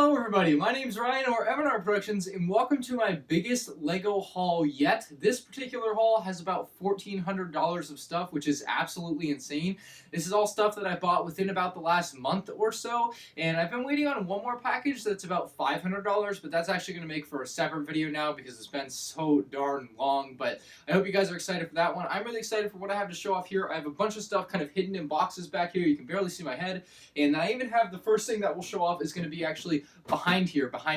Hello everybody, my name's Ryan or MandRproductions and welcome to my biggest LEGO haul yet. This particular haul has about $1,400 of stuff, which is absolutely insane. This is all stuff that I bought within about the last month or so, and I've been waiting on one more package that's about $500, but that's actually going to make for a separate video now because it's been so darn long, but I hope you guys are excited for that one. I'm really excited for what I have to show off here. I have a bunch of stuff kind of hidden in boxes back here. You can barely see my head, and I even have the first thing that we'll show off is going to be actually behind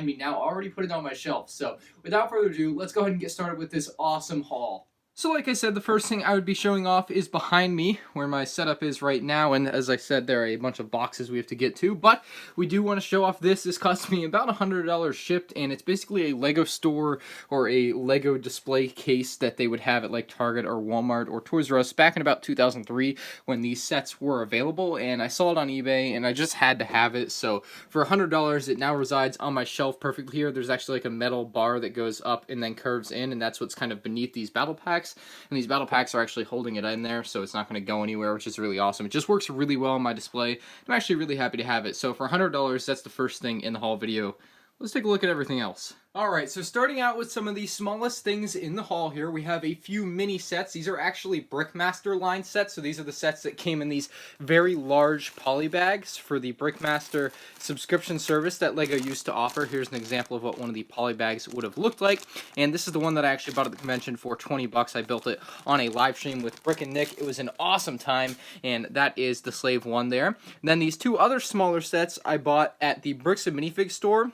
me now. I already put it on my shelf. So without further ado, let's go ahead and get started with this awesome haul. So like I said, the first thing I would be showing off is behind me, where my setup is right now, and as I said, there are a bunch of boxes we have to get to, but we do want to show off this. This cost me about $100 shipped, and it's basically a LEGO store or a LEGO display case that they would have at like Target or Walmart or Toys R Us back in about 2003 when these sets were available, and I saw it on eBay, and I just had to have it, so for $100, it now resides on my shelf perfectly here. There's actually like a metal bar that goes up and then curves in, and that's what's kind of beneath these battle packs. And these battle packs are actually holding it in there, so it's not going to go anywhere, which is really awesome. It just works really well on my display. I'm actually really happy to have it. So for $100, that's the first thing in the haul video. Let's take a look at everything else. Alright, so starting out with some of the smallest things in the haul here, we have a few mini sets. These are actually Brickmaster line sets, so these are the sets that came in these very large polybags for the Brickmaster subscription service that LEGO used to offer. Here's an example of what one of the polybags would have looked like, and this is the one that I actually bought at the convention for 20 bucks. I built it on a live stream with Brick and Nick. It was an awesome time, and that is the Slave one there. And then these two other smaller sets I bought at the Bricks and Minifigs store.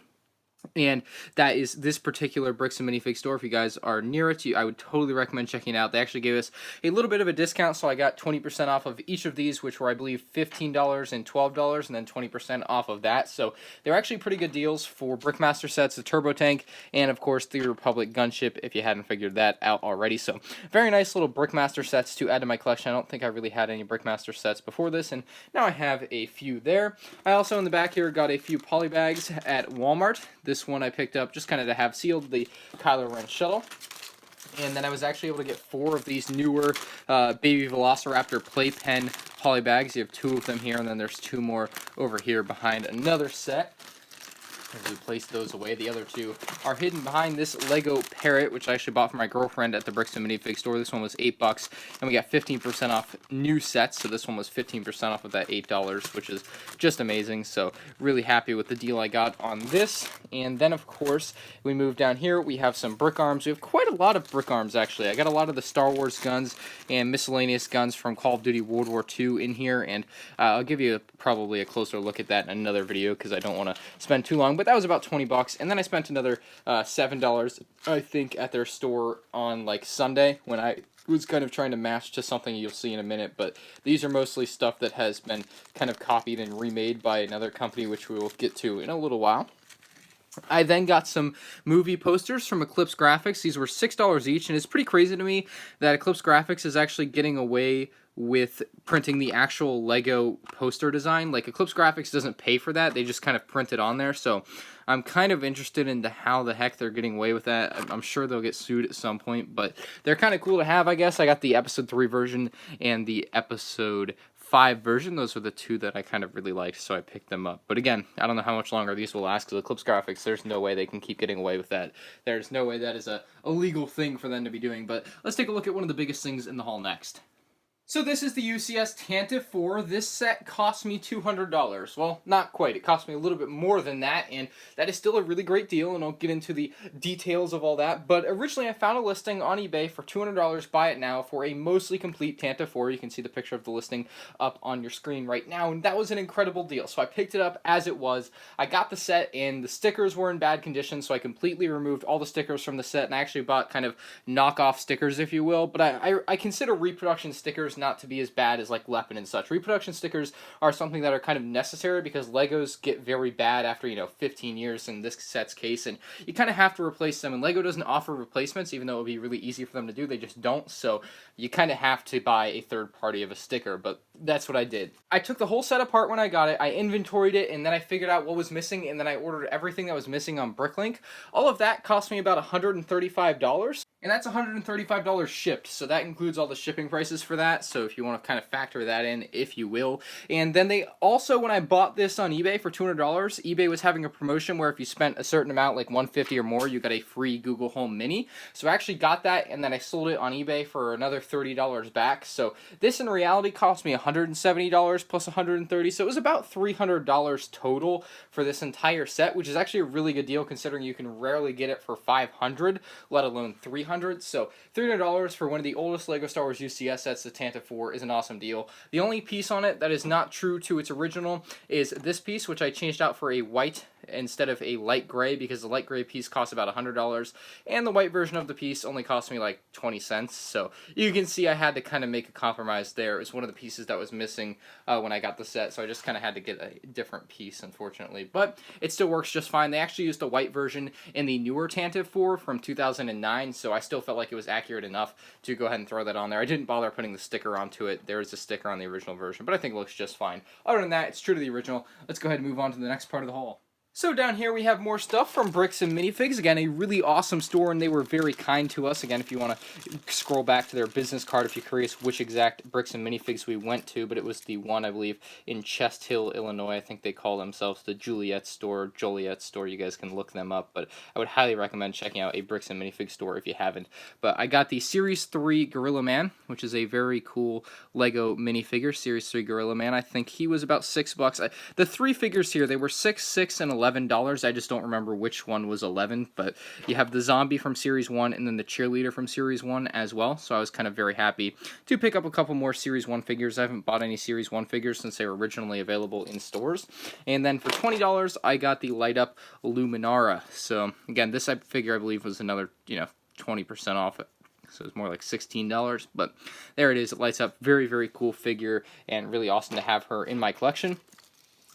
And that is this particular Bricks and Minifig store. If you guys are near it, I would totally recommend checking it out. They actually gave us a little bit of a discount, so I got 20% off of each of these, which were, I believe, $15 and $12, and then 20% off of that. So they're actually pretty good deals for Brickmaster sets, the Turbo Tank, and of course the Republic Gunship, if you hadn't figured that out already. So very nice little Brickmaster sets to add to my collection. I don't think I really had any Brickmaster sets before this, and now I have a few there. I also, in the back here, got a few polybags at Walmart. This one I picked up just kind of to have sealed, the Kylo Ren Shuttle. And then I was actually able to get 4 of these newer Baby Velociraptor playpen polybags. You have 2 of them here, and then there's 2 more over here behind another set. As we place those away, the other 2 are hidden behind this Lego Parrot, which I actually bought for my girlfriend at the Bricks and Minifig store. This one was $8, and we got 15% off new sets, so this one was 15% off of that $8, which is just amazing. So really happy with the deal I got on this. And then, of course, we move down here. We have some brick arms. We have quite a lot of brick arms, actually. I got a lot of the Star Wars guns and miscellaneous guns from Call of Duty World War II in here, and I'll give you probably a closer look at that in another video because I don't want to spend too long. But that was about 20 bucks, and then I spent another $7, I think, at their store on like Sunday when I was kind of trying to match to something you'll see in a minute. But these are mostly stuff that has been kind of copied and remade by another company, which we will get to in a little while. I then got some movie posters from Eclipse Graphics. These were $6 each, and it's pretty crazy to me that Eclipse Graphics is actually getting away with printing the actual LEGO poster design. Like, Eclipse Graphics doesn't pay for that, they just kind of print it on there, so I'm kind of interested into how the heck they're getting away with that. I'm sure they'll get sued at some point, but they're kind of cool to have, I guess. I got the Episode 3 version and the Episode 5 version. Those were the 2 that I kind of really liked, so I picked them up. But again, I don't know how much longer these will last, because Eclipse Graphics, there's no way they can keep getting away with that. There's no way that is a legal thing for them to be doing. But let's take a look at one of the biggest things in the haul next. So this is the UCS Tantive IV. This set cost me $200. Well, not quite. It cost me a little bit more than that, and that is still a really great deal, and I'll get into the details of all that. But originally I found a listing on eBay for $200, buy it now, for a mostly complete Tantive IV. You can see the picture of the listing up on your screen right now, and that was an incredible deal. So I picked it up as it was. I got the set, and the stickers were in bad condition, so I completely removed all the stickers from the set, and I actually bought kind of knockoff stickers, if you will. But I consider reproduction stickers not to be as bad as like Leopard and such. Reproduction stickers are something that are kind of necessary because Legos get very bad after, 15 years in this set's case, and you kind of have to replace them, and Lego doesn't offer replacements, even though it would be really easy for them to do. They just don't, so you kind of have to buy a third party of a sticker, but that's what I did. I took the whole set apart when I got it, I inventoried it, and then I figured out what was missing, and then I ordered everything that was missing on Bricklink. All of that cost me about $135. and that's $135 shipped, so that includes all the shipping prices for that, so if you want to kind of factor that in, if you will. And then they also, when I bought this on eBay for $200, eBay was having a promotion where if you spent a certain amount, like $150 or more, you got a free Google Home Mini. So I actually got that, and then I sold it on eBay for another $30 back. So this in reality cost me $170 plus $130, so it was about $300 total for this entire set, which is actually a really good deal considering you can rarely get it for $500, let alone $300. So $300 for one of the oldest LEGO Star Wars UCS sets, the Tantive IV, is an awesome deal. The only piece on it that is not true to its original is this piece, which I changed out for a white instead of a light gray, because the light gray piece costs about $100, and the white version of the piece only cost me like 20 cents, so you can see I had to kind of make a compromise there. It was one of the pieces that was missing when I got the set, so I just kind of had to get a different piece, unfortunately, but it still works just fine. They actually used a white version in the newer Tantive IV from 2009, so I still felt like it was accurate enough to go ahead and throw that on there. I didn't bother putting the sticker onto it. There is a sticker on the original version, but I think it looks just fine. Other than that, it's true to the original. Let's go ahead and move on to the next part of the haul. So down here we have more stuff from Bricks and Minifigs. Again, a really awesome store, and they were very kind to us. Again, if you want to scroll back to their business card if you're curious which exact Bricks and Minifigs we went to, but it was the one, I believe, in Chest Hill, Illinois. I think they call themselves the Joliet store. You guys can look them up, but I would highly recommend checking out a Bricks and Minifigs store if you haven't. But I got the Series 3 Gorilla Man, which is a very cool LEGO minifigure. Series 3 Gorilla Man. I think he was about $6. The three figures here, they were $6, $6, and $11. I just don't remember which one was 11, but you have the zombie from Series 1 and then the cheerleader from Series 1 as well, so I was kind of very happy to pick up a couple more Series 1 figures. I haven't bought any Series 1 figures since they were originally available in stores. And then for $20, I got the light up Luminara. So again, this figure I believe was another, 20% off it. So it's more like $16, but there it is. It lights up. Very, very cool figure, and really awesome to have her in my collection.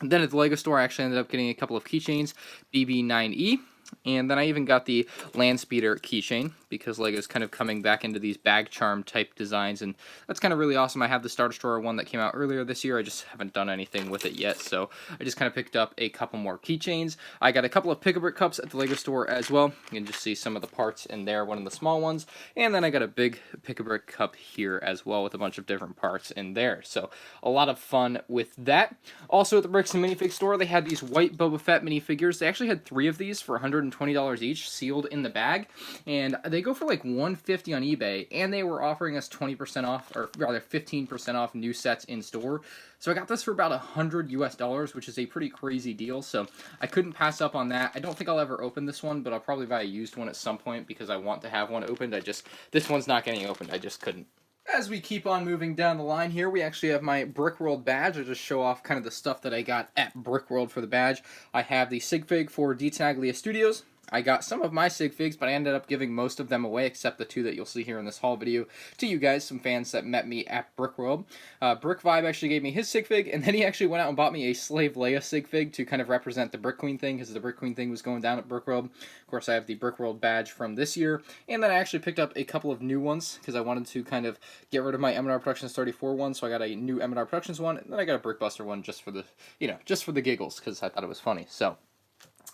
And then at the LEGO store, I actually ended up getting a couple of keychains, BB9E, and then I even got the Land Speeder keychain, because LEGO's kind of coming back into these bag charm type designs, and that's kind of really awesome. I have the Star Destroyer one that came out earlier this year. I just haven't done anything with it yet, so I just kind of picked up a couple more keychains. I got a couple of Pick-a-Brick cups at the LEGO store as well. You can just see some of the parts in there, one of the small ones, and then I got a big Pick-a-Brick cup here as well with a bunch of different parts in there, so a lot of fun with that. Also at the Bricks and Minifig store, they had these white Boba Fett minifigures. They actually had 3 of these for $120 each, sealed in the bag, and they go for like $150 on eBay, and they were offering us 20% off, or rather 15% off new sets in store. So I got this for about $100 US, which is a pretty crazy deal, so I couldn't pass up on that. I don't think I'll ever open this one, but I'll probably buy a used one at some point because I want to have one opened. This one's not getting opened, I just couldn't. As we keep on moving down the line here, we actually have my BrickWorld badge. I just show off kind of the stuff that I got at BrickWorld for the badge. I have the sig fig for D'Taglia Studios. I got some of my sig figs, but I ended up giving most of them away, except the 2 that you'll see here in this haul video, to you guys, some fans that met me at BrickWorld. Brick Vibe actually gave me his sig fig, and then he actually went out and bought me a Slave Leia sig fig to kind of represent the Brick Queen thing, because the Brick Queen thing was going down at BrickWorld. Of course, I have the BrickWorld badge from this year, and then I actually picked up a couple of new ones, because I wanted to kind of get rid of my MandRproductions 34 one, so I got a new MandRproductions one, and then I got a Brickbuster one just for the, just for the giggles, because I thought it was funny, so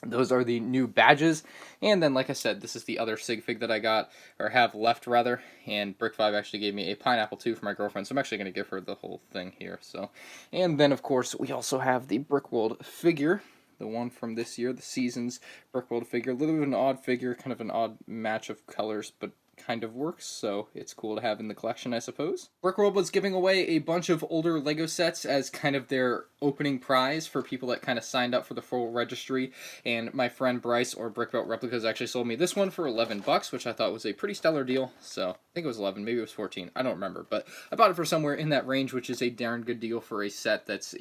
those are the new badges. And then, like I said, this is the other sig fig that I got, or have left rather, and Brick 5 actually gave me a pineapple too for my girlfriend, so I'm actually going to give her the whole thing here. So, and then of course we also have the BrickWorld figure, the one from this year, the Seasons BrickWorld figure. A little bit of an odd figure, kind of an odd match of colors, but kind of works, so it's cool to have in the collection, I suppose. BrickWorld was giving away a bunch of older LEGO sets as kind of their opening prize for people that kind of signed up for the full registry, and my friend Bryce, or Brickbelt Replicas, actually sold me this one for $11, which I thought was a pretty stellar deal. So I think it was 11, maybe it was 14, I don't remember, but I bought it for somewhere in that range, which is a darn good deal for a set that's,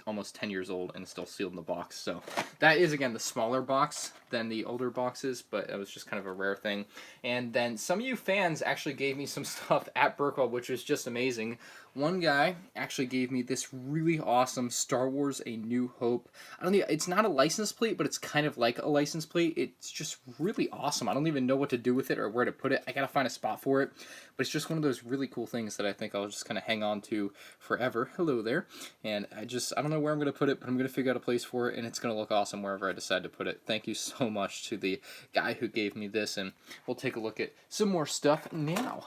almost 10 years old and still sealed in the box. So that is, again, the smaller box than the older boxes, but it was just kind of a rare thing. And then some of you fans actually gave me some stuff at BrickWorld, which was just amazing. one guy actually gave me this really awesome Star Wars A New Hope. I don't know, it's not a license plate, but it's kind of like a license plate. It's just really awesome. I don't even know what to do with it or where to put it. I gotta find a spot for it, but it's just one of those really cool things that I think I'll just kind of hang on to forever. Hello there. And I don't know where I'm gonna put it, but I'm gonna figure out a place for it, and it's gonna look awesome wherever I decide to put it. Thank you so much to the guy who gave me this, and we'll take a look at some more stuff now.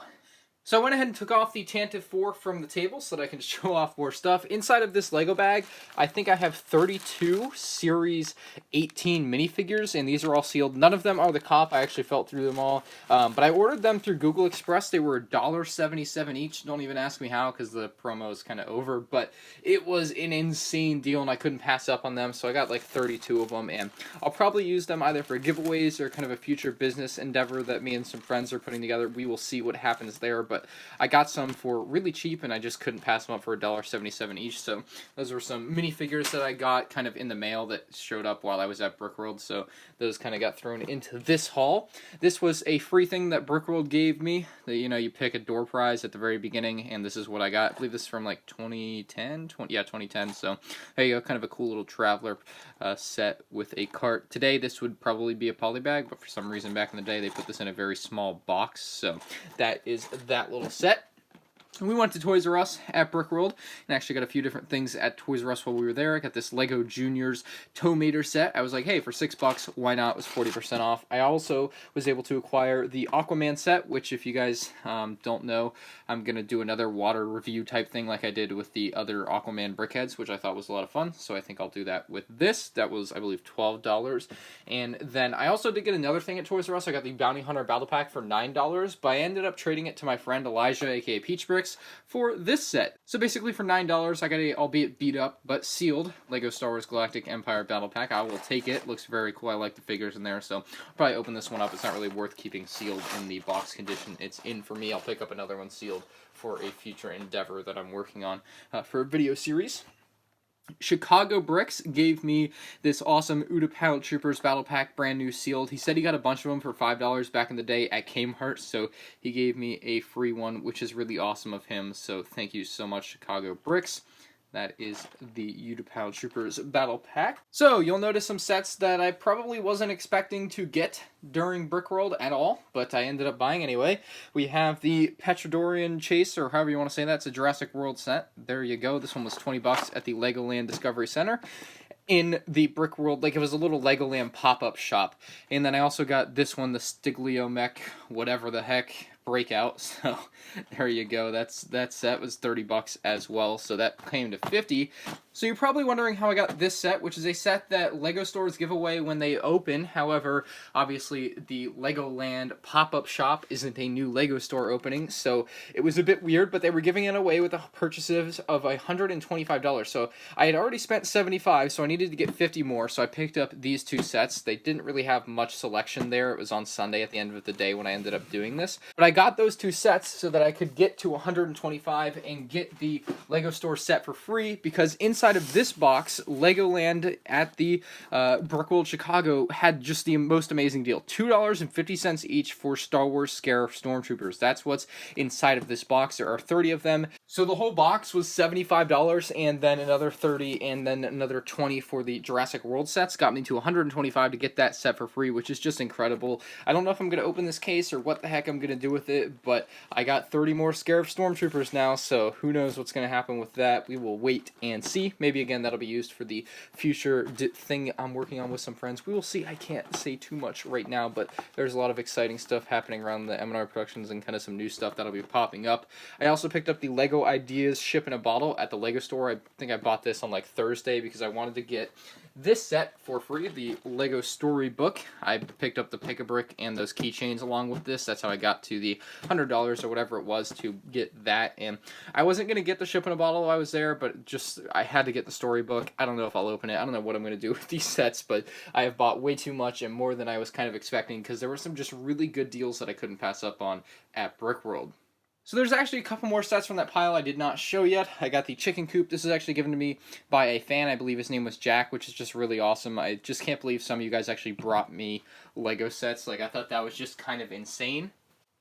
So I went ahead and took off the Tantive IV from the table so that I can show off more stuff. Inside of this Lego bag, I think I have 32 Series 18 minifigures, and these are all sealed. None of them are the cop. I actually felt through them all. But I ordered them through Google Express. They were $1.77 each. Don't even ask me how, because the promo is kind of over. But it was an insane deal, and I couldn't pass up on them. So I got like 32 of them, and I'll probably use them either for giveaways or kind of a future business endeavor that me and some friends are putting together. We will see what happens there, but I got some for really cheap, and I just couldn't pass them up for $1.77 each. So those were some minifigures that I got kind of in the mail that showed up while I was at BrickWorld. So those kind of got thrown into this haul. This was a free thing that BrickWorld gave me. That, you know, you pick a door prize at the very beginning, and this is what I got. I believe this is from like 2010. Yeah, 2010. So there you go, kind of a cool little traveler set with a cart. Today this would probably be a polybag, but for some reason back in the day they put this in a very small box. So that is that little set. We went to Toys R Us at BrickWorld and actually got a few different things at Toys R Us while we were there. I got this LEGO Juniors Tomater set. I was like, hey, for $6, why not? It was 40% off. I also was able to acquire the Aquaman set, which if you guys don't know, I'm going to do another water review type thing like I did with the other Aquaman brickheads, which I thought was a lot of fun. So I think I'll do that with this. That was, I believe, $12. And then I also did get another thing at Toys R Us. I got the Bounty Hunter Battle Pack for $9, but I ended up trading it to my friend Elijah, aka Peach Bricks, for this set. So basically for $9, I got a, albeit beat up, but sealed LEGO Star Wars Galactic Empire Battle Pack. I will take it. Looks very cool. I like the figures in there, so I'll probably open this one up. It's not really worth keeping sealed in the box condition it's in for me. I'll pick up another one sealed for a future endeavor that I'm working on for a video series. Chicago Bricks gave me this awesome Uda Pilot Troopers Battle Pack, brand new sealed. He said he got a bunch of them for $5 back in the day at Kmart, so he gave me a free one, which is really awesome of him, so thank you so much, Chicago Bricks. That is the Uda Pilot Troopers Battle Pack. So, you'll notice some sets that I probably wasn't expecting to get during BrickWorld at all, but I ended up buying anyway. We have the Petrodorian Chase, or however you want to say that. It's a Jurassic World set. There you go. This one was $20 at the Legoland Discovery Center in the BrickWorld, like it was a little Legoland pop-up shop. And then I also got this one, the Stigliomech, whatever the heck, Breakout. So there you go. That set was $30 as well. So that came to $50. So you're probably wondering how I got this set, which is a set that LEGO stores give away when they open. However, obviously the Legoland pop-up shop isn't a new LEGO store opening, so it was a bit weird, but they were giving it away with the purchases of $125. So I had already spent $75, so I needed to get 50 more, so I picked up these two sets. They didn't really have much selection there. It was on Sunday at the end of the day when I ended up doing this. But I got those two sets so that I could get to $125 and get the LEGO store set for free, because inside of this box, Legoland at the BrickWorld Chicago had just the most amazing deal. $2.50 each for Star Wars Scarif Stormtroopers. That's what's inside of this box. There are 30 of them. So the whole box was $75, and then another 30, and then another 20 for the Jurassic World sets. Got me to $125 to get that set for free, which is just incredible. I don't know if I'm going to open this case or what the heck I'm going to do with it, but I got 30 more Scarif Stormtroopers now, so who knows what's going to happen with that. We will wait and see. Maybe again that'll be used for the future thing I'm working on with some friends. We will see. I can't say too much right now, but there's a lot of exciting stuff happening around the MandRproductions and kind of some new stuff that'll be popping up. I also picked up the LEGO Ideas Ship in a Bottle at the LEGO store. I think I bought this on like Thursday because I wanted to get this set for free, the LEGO Storybook. I picked up the Pick-a-Brick and those keychains along with this. That's how I got to the $100 or whatever it was to get that. And I wasn't going to get the Ship in a Bottle while I was there, but just I had to get the Storybook. I don't know if I'll open it. I don't know what I'm going to do with these sets, but I have bought way too much and more than I was kind of expecting because there were some just really good deals that I couldn't pass up on at BrickWorld. So there's actually a couple more sets from that pile I did not show yet. I got the chicken coop. This is actually given to me by a fan. I believe his name was Jack, which is just really awesome. I just can't believe some of you guys actually brought me LEGO sets. Like, I thought that was just kind of insane.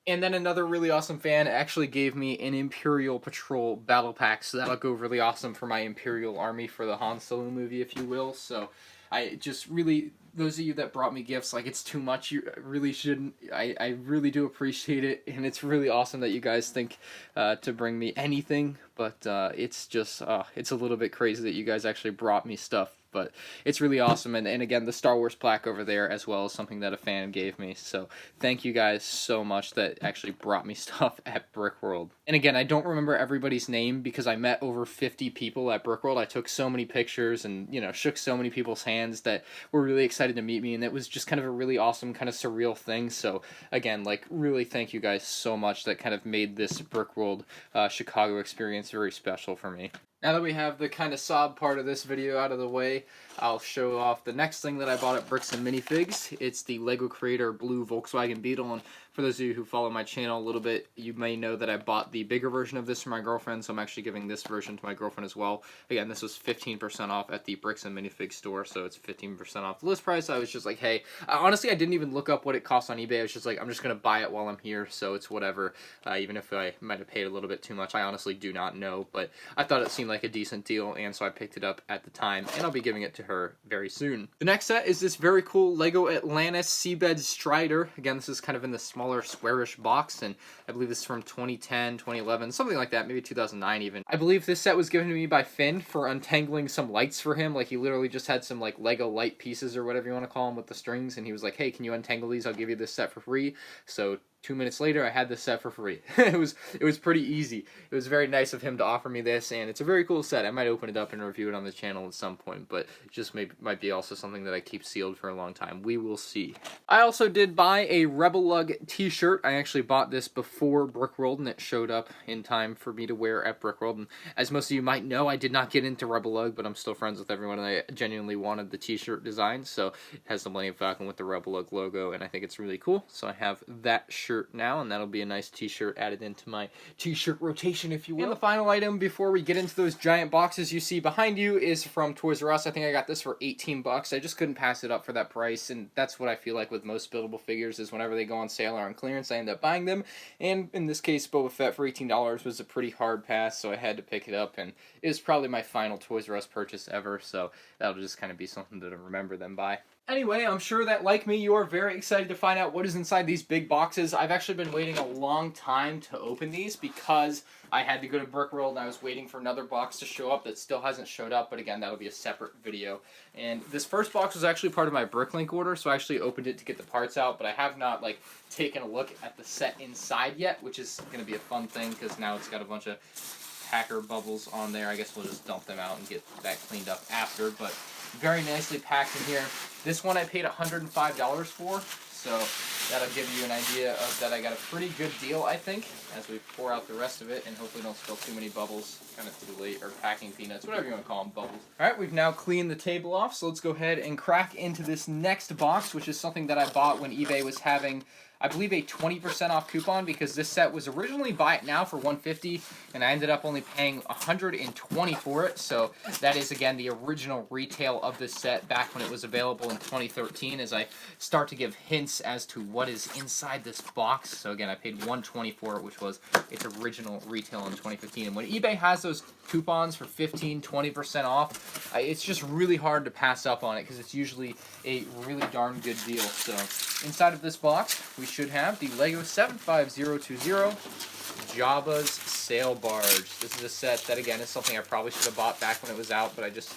And then another really awesome fan actually gave me an Imperial Patrol battle pack, so that'll go really awesome for my Imperial army for the Han Solo movie, if you will. So I just really, those of you that brought me gifts, like, it's too much, you really shouldn't. I really do appreciate it, and it's really awesome that you guys think to bring me anything, but it's just, it's a little bit crazy that you guys actually brought me stuff. But it's really awesome, and again, the Star Wars plaque over there as well is something that a fan gave me, so thank you guys so much that actually brought me stuff at BrickWorld. And again, I don't remember everybody's name because I met over 50 people at BrickWorld. I took so many pictures and, you know, shook so many people's hands that were really excited to meet me, and it was just kind of a really awesome, kind of surreal thing. So again, like, really thank you guys so much. That kind of made this BrickWorld Chicago experience very special for me. Now that we have the kind of sob part of this video out of the way, I'll show off the next thing that I bought at Bricks and Minifigs. It's the LEGO Creator Blue Volkswagen Beetle, and for those of you who follow my channel a little bit, you may know that I bought the bigger version of this for my girlfriend, so I'm actually giving this version to my girlfriend as well. Again, this was 15% off at the Bricks and Minifigs store, so it's 15% off the list price. I was just like, hey, honestly, I didn't even look up what it cost on eBay. I was just like, I'm just going to buy it while I'm here, so it's whatever. Even if I might have paid a little bit too much, I honestly do not know, but I thought it seemed like a decent deal, and so I picked it up at the time, and I'll be giving it to her very soon. The next set is this very cool LEGO Atlantis Seabed Strider. Again, this is kind of in the smaller squarish box, and I believe this is from 2010, 2011, something like that, maybe 2009 even. I believe this set was given to me by Finn for untangling some lights for him. Like, he literally just had some, like, LEGO light pieces or whatever you want to call them with the strings, and he was like, hey, can you untangle these? I'll give you this set for free. So 2 minutes later, I had this set for free. It was pretty easy. It was very nice of him to offer me this, and it's a very cool set. I might open it up and review it on the channel at some point, but it just might be also something that I keep sealed for a long time. We will see. I also did buy a Rebel Lug t-shirt. I actually bought this before BrickWorld, and it showed up in time for me to wear at BrickWorld. And as most of you might know, I did not get into Rebel Lug, but I'm still friends with everyone, and I genuinely wanted the t-shirt design. So it has the Millennium Falcon with the Rebel Lug logo, and I think it's really cool. So I have that shirt now, and that'll be a nice t-shirt added into my t-shirt rotation, if you will. And the final item before we get into those giant boxes you see behind you is from Toys R Us. I think I got this for 18 bucks. I just couldn't pass it up for that price, and that's what I feel like with most buildable figures, is whenever they go on sale or on clearance, I end up buying them. And in this case, Boba Fett for $18 was a pretty hard pass, so I had to pick it up, and it was probably my final Toys R Us purchase ever, so that'll just kind of be something to remember them by. Anyway, I'm sure that, like me, you are very excited to find out what is inside these big boxes. I've actually been waiting a long time to open these because I had to go to BrickWorld and I was waiting for another box to show up that still hasn't showed up, but again, that'll be a separate video. And this first box was actually part of my Bricklink order, so I actually opened it to get the parts out, but I have not, like, taken a look at the set inside yet, which is going to be a fun thing because now it's got a bunch of hacker bubbles on there. I guess we'll just dump them out and get that cleaned up after, but very nicely packed in here. This one I paid $105 for, so that'll give you an idea of that I got a pretty good deal, I think, as we pour out the rest of it and hopefully don't spill too many bubbles, kind of too late, or packing peanuts, whatever you want to call them, bubbles. Alright, we've now cleaned the table off, so let's go ahead and crack into this next box, which is something that I bought when eBay was having, I believe, a 20% off coupon, because this set was originally buy it now for $150, and I ended up only paying $120 for it. So that is, again, the original retail of this set back when it was available in 2013, as I start to give hints as to what is inside this box. So again, I paid $120 for it, which was its original retail in 2015. And when eBay has those coupons for 15, 20% off, it's just really hard to pass up on it, because it's usually a really darn good deal. So inside of this box, we should have the LEGO 75020 Jabba's Sail Barge. This is a set that, again, is something I probably should have bought back when it was out, but I just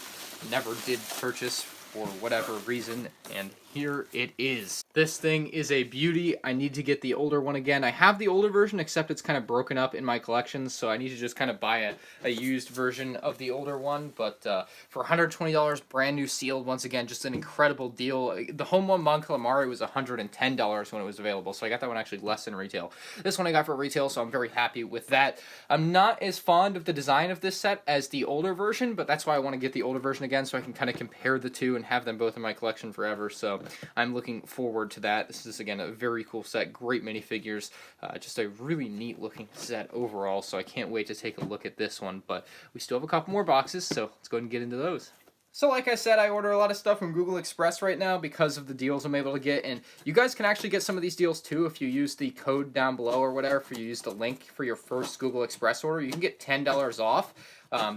never did purchase for whatever reason, and here it is. This thing is a beauty. I need to get the older one again. I have the older version, except it's kind of broken up in my collection, so I need to just kind of buy a used version of the older one. But for $120, brand new sealed, once again, just an incredible deal. The home one, Mon Calamari, was $110 when it was available, so I got that one actually less than retail. This one I got for retail, so I'm very happy with that. I'm not as fond of the design of this set as the older version, but that's why I want to get the older version again, so I can kind of compare the two and have them both in my collection forever. So I'm looking forward to that. This is, again, a very cool set, great minifigures, just a really neat looking set overall, so I can't wait to take a look at this one. But we still have a couple more boxes, so let's go ahead and get into those. So like I said, I order a lot of stuff from Google Express right now because of the deals I'm able to get, and you guys can actually get some of these deals too if you use the code down below or whatever. If you use the link for your first Google Express order, you can get $10 off.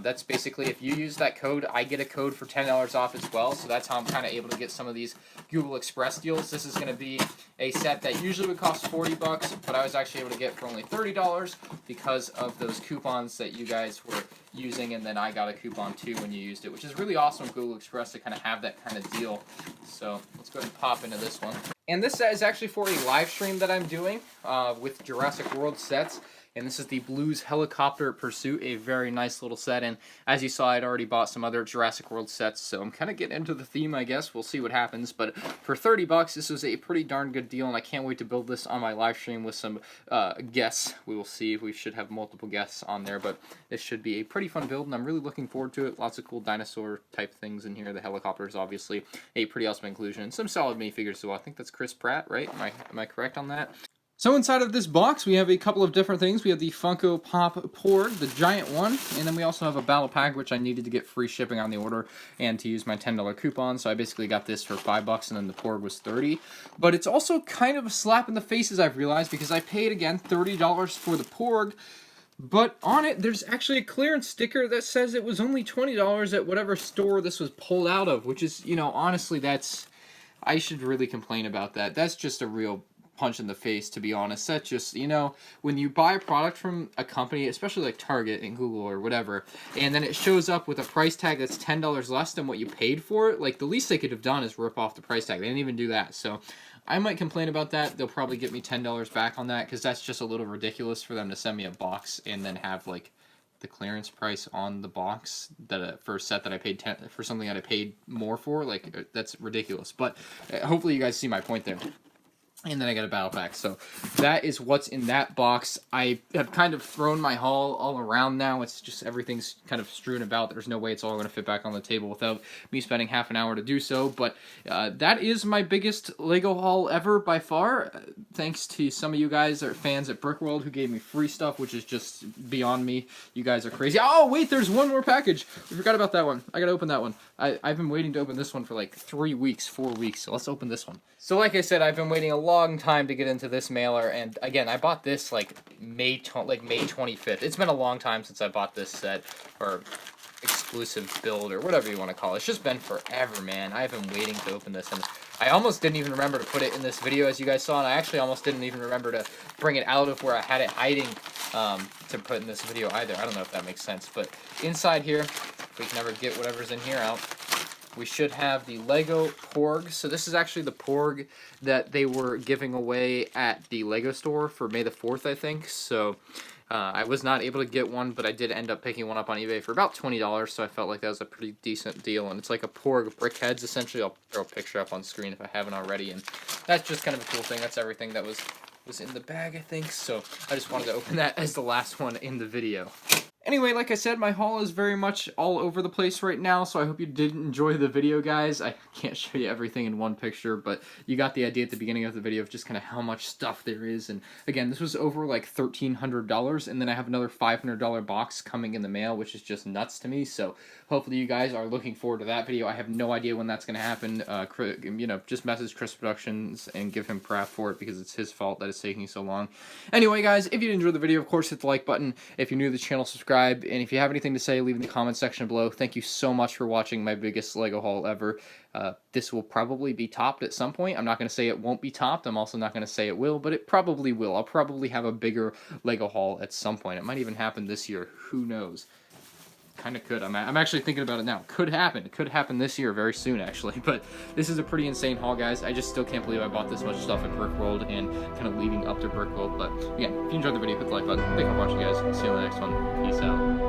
That's basically, if you use that code, I get a code for $10 off as well, so that's how I'm kind of able to get some of these Google Express deals. This is going to be a set that usually would cost $40, but I was actually able to get for only $30 because of those coupons that you guys were using, and then I got a coupon too when you used it, which is really awesome with Google Express to kind of have that kind of deal. So let's go ahead and pop into this one. And this set is actually for a live stream that I'm doing with Jurassic World sets. And this is the Blues Helicopter Pursuit, a very nice little set. And as you saw, I'd already bought some other Jurassic World sets, so I'm kind of getting into the theme, I guess. We'll see what happens. But for $30, this was a pretty darn good deal, and I can't wait to build this on my live stream with some guests. We will see. We should have multiple guests on there, but this should be a pretty fun build, and I'm really looking forward to it. Lots of cool dinosaur-type things in here. The helicopters, obviously, a pretty awesome inclusion, and some solid minifigures as well. I think that's Chris Pratt, right? Am I correct on that? So inside of this box, we have a couple of different things. We have the Funko Pop Porg, the giant one, and then we also have a battle pack, which I needed to get free shipping on the order and to use my $10 coupon. So I basically got this for $5, and then the Porg was $30. But it's also kind of a slap in the face, as I've realized, because I paid, again, $30 for the Porg. But on it, there's actually a clearance sticker that says it was only $20 at whatever store this was pulled out of, which is, you know, honestly, I should really complain about that. That's just a real punch in the face, to be honest. That's just, you know, when you buy a product from a company, especially like Target and Google or whatever, and then it shows up with a price tag that's $10 less than what you paid for it, like, the least they could have done is rip off the price tag. They didn't even do that. So I might complain about that. They'll probably get me $10 back on that, because that's just a little ridiculous for them to send me a box and then have, like, the clearance price on the box that for a set that I paid for something that I paid more for. Like, that's ridiculous. But hopefully you guys see my point there. And then I got a battle pack. So that is what's in that box. I have kind of thrown my haul all around now. It's just everything's kind of strewn about. There's no way it's all going to fit back on the table without me spending half an hour to do so. But that is my biggest LEGO haul ever by far. Thanks to some of you guys that are fans at BrickWorld who gave me free stuff, which is just beyond me. You guys are crazy. Oh, wait, there's one more package. We forgot about that one. I got to open that one. I've been waiting to open this one for like 3 weeks, 4 weeks. So let's open this one. So like I said, I've been waiting a long time to get into this mailer, and again, I bought this like May 25th. It's been a long time since I bought this set, or exclusive build, or whatever you want to call it. It's just been forever, man. I've been waiting to open this, and I almost didn't even remember to put it in this video, as you guys saw, and I actually almost didn't even remember to bring it out of where I had it hiding to put in this video either. I don't know if that makes sense, but inside here, if we can ever get whatever's in here out, we should have the LEGO Porg. So this is actually the Porg that they were giving away at the LEGO store for May the 4th, I think. So I was not able to get one, but I did end up picking one up on eBay for about $20, so I felt like that was a pretty decent deal. And it's like a Porg brick heads, essentially. I'll throw a picture up on screen if I haven't already. And that's just kind of a cool thing. That's everything that was in the bag, I think. So I just wanted to open that as the last one in the video. Anyway, like I said, my haul is very much all over the place right now, so I hope you did enjoy the video, guys. I can't show you everything in one picture, but you got the idea at the beginning of the video of just kind of how much stuff there is. And again, this was over like $1,300, and then I have another $500 box coming in the mail, which is just nuts to me. So hopefully you guys are looking forward to that video. I have no idea when that's going to happen. You know, just message Chris Productions and give him crap for it, because it's his fault that it's taking so long. Anyway, guys, if you did enjoy the video, of course, hit the like button. If you're new to the channel, subscribe. And if you have anything to say, leave in the comment section below. Thank you so much for watching my biggest LEGO haul ever. This will probably be topped at some point. I'm not going to say it won't be topped. I'm also not going to say it will, but it probably will. I'll probably have a bigger LEGO haul at some point. It might even happen this year. Who knows? Kind of could. I'm actually thinking about it now. Could happen. It could happen this year very soon, actually. But this is a pretty insane haul, guys. I just still can't believe I bought this much stuff at BrickWorld and kind of leading up to BrickWorld. But again, if you enjoyed the video, hit the like button. Thank you for watching, guys. See you on the next one. Peace out.